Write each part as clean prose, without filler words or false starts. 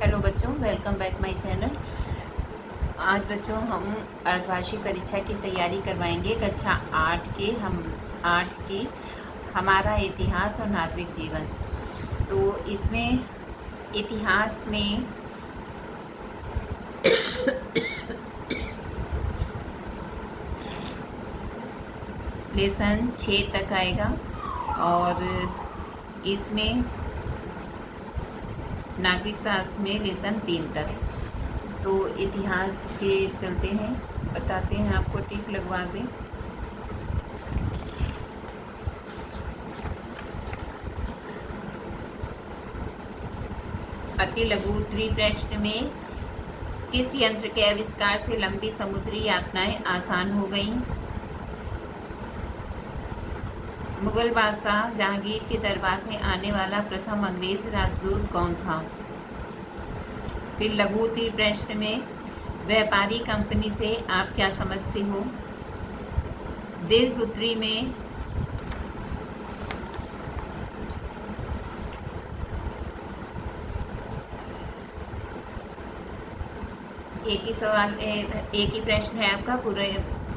Hello बच्चों, welcome back my channel. आज बच्चों हम अर्धवार्षिक परीक्षा की तैयारी करवाएंगे। कक्षा 8 के हमारा इतिहास और नागरिक जीवन। तो इसमें इतिहास में लेसन 6 तक आएगा और इसमें नागरिक शास्त्र में लेसन 3 तक। तो इतिहास के चलते हैं, बताते हैं, आपको टिक लगवा दें। अति लघु उत्तरी प्रश्न में किस यंत्र के आविष्कार से लंबी समुद्री यात्राएं आसान हो गईं? मुगल बादशाह जहांगीर के दरबार में आने वाला प्रथम अंग्रेज राजदूत कौन था? फिर लघु उत्तरी प्रश्न में व्यापारी कंपनी से आप क्या समझते हो? दीर्घ उत्तरी में एक ही प्रश्न है आपका।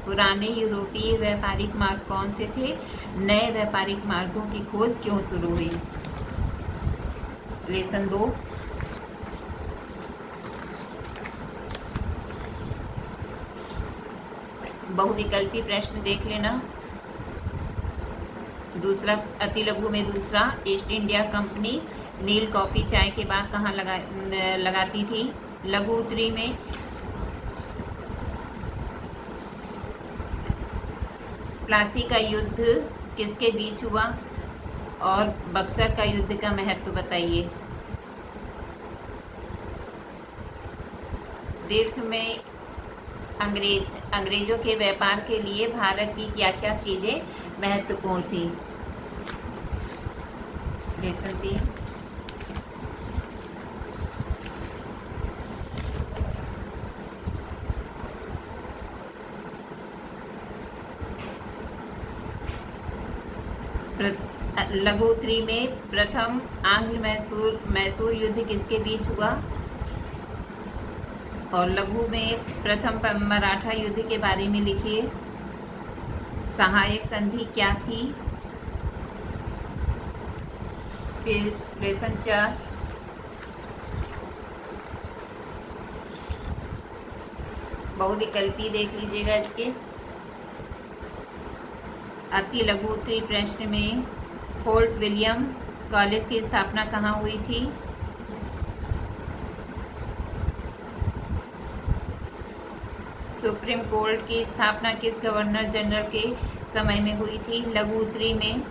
पुराने यूरोपीय व्यापारिक मार्ग कौन से थे? नए व्यापारिक मार्गों की खोज क्यों शुरू हुई? लेसन 2। बहुविकल्पी प्रश्न देख लेना। दूसरा अति लघु में दूसरा, ईस्ट इंडिया कंपनी नील कॉफी चाय के बाग कहाँ लगाती थी? लघु उत्तरी में प्लासी का युद्ध किसके बीच हुआ और बक्सर का युद्ध का महत्व बताइए। दीर्घ में अंग्रेजों के व्यापार के लिए भारत की क्या क्या चीजें महत्वपूर्ण थी? लेसन 3। लघु उत्तरी में प्रथम आंग्ल मैसूर युद्ध किसके बीच हुआ? और लघु में प्रथम मराठा युद्ध के बारे में लिखिए। सहायक संधि क्या थी? फिर लेसन 4। बहुविकल्पी देख लीजिएगा इसके। अति लघु उत्तरी प्रश्न में फोर्ट विलियम कॉलेज की स्थापना कहाँ हुई थी? सुप्रीम कोर्ट की स्थापना किस गवर्नर जनरल के समय में हुई थी? लघु उत्तरी में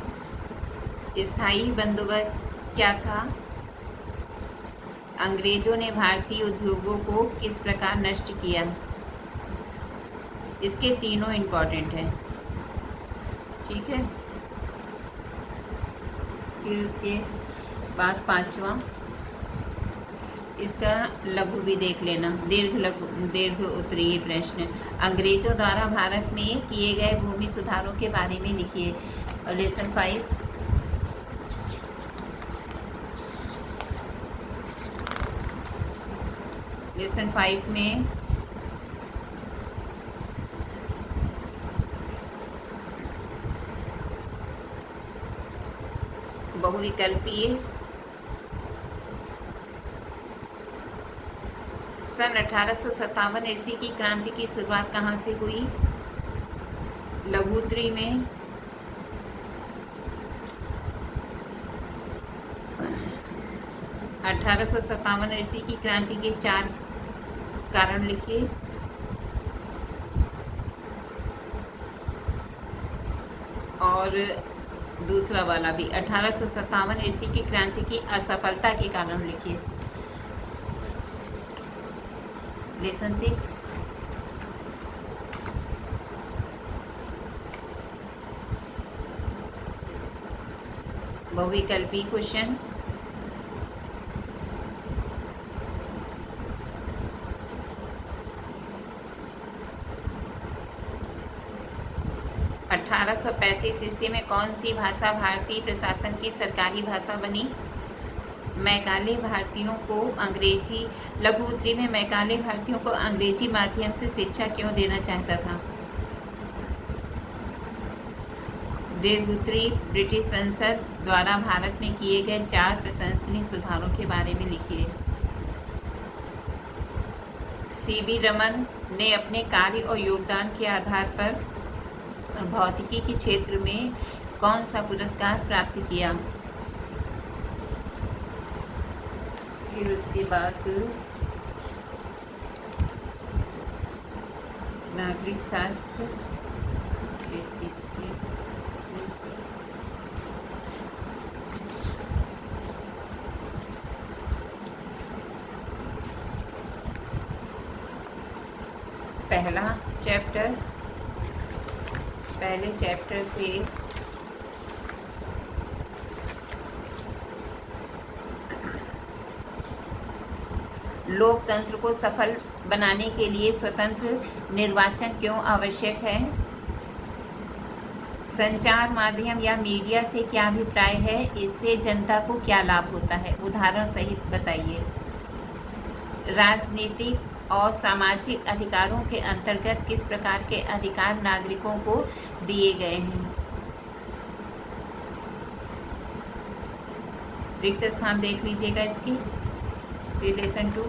स्थायी बंदोबस्त क्या था? अंग्रेजों ने भारतीय उद्योगों को किस प्रकार नष्ट किया? इसके तीनों इम्पोर्टेंट हैं, ठीक है। फिर उसके बाद 5वां, इसका लघु भी देख लेना। दीर्घ उत्तरीय प्रश्न, अंग्रेजों द्वारा भारत में किए गए भूमि सुधारों के बारे में लिखिए। और लेसन 5। लेसन 5 में बहुविकल्पीय सन 1857 ईस्वी की क्रांति की शुरुआत कहाँ से हुई? लघु उत्तरी में ईस्वी की क्रांति के 4 कारण लिखिए। और दूसरा वाला भी 1857 ईस्वी की क्रांति की असफलता के कारण लिखिए। लेसन 6। बहुविकल्पी क्वेश्चन, अठारह 1835 ईस्वी में कौन सी भाषा भारतीय प्रशासन की सरकारी भाषा बनी? मैकाले भारतीयों को अंग्रेजी लघु उत्तरी में मैकाले भारतीयों को अंग्रेजी माध्यम से शिक्षा क्यों देना चाहता था? दीर्घ उत्तरी ब्रिटिश संसद द्वारा भारत में किए गए 4 प्रशंसनीय सुधारों के बारे में लिखिए। सीवी रमन ने अपने कार्य और योगदान के आधार पर भौतिकी के क्षेत्र में कौन सा पुरस्कार प्राप्त किया? फिर उसके बाद नागरिक शास्त्र, पहले चैप्टर से लोकतंत्र को सफल बनाने के लिए स्वतंत्र निर्वाचन क्यों आवश्यक है? संचार माध्यम या मीडिया से क्या अभिप्राय है? इससे जनता को क्या लाभ होता है? उदाहरण सहित बताइए। राजनीतिक और सामाजिक अधिकारों के अंतर्गत किस प्रकार के अधिकार नागरिकों को दिए गए हैं? रिक्त स्थान देख लीजिएगा इसकी। रिलेशन टू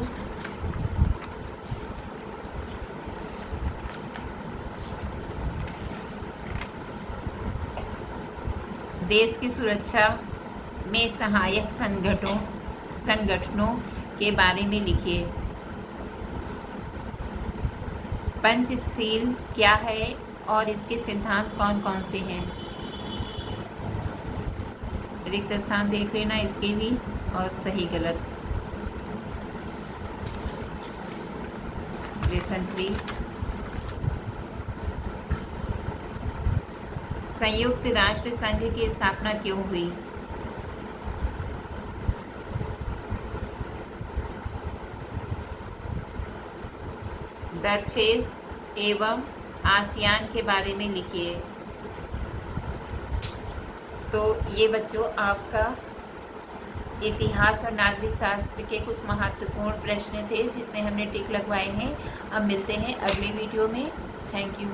देश की सुरक्षा में सहायक संगठनों के बारे में लिखिए। पंचशील क्या है और इसके सिद्धांत कौन कौन से हैं? रिक्त स्थान देख लेना इसके भी और सही गलत। लेसन 3 संयुक्त राष्ट्र संघ की स्थापना क्यों हुई? डचेस एवं आसियान के बारे में लिखिए। तो ये बच्चों आपका इतिहास और नागरिक शास्त्र के कुछ महत्वपूर्ण प्रश्न थे जिसमें हमने टिक लगवाए हैं। अब मिलते हैं अगले वीडियो में। Thank you.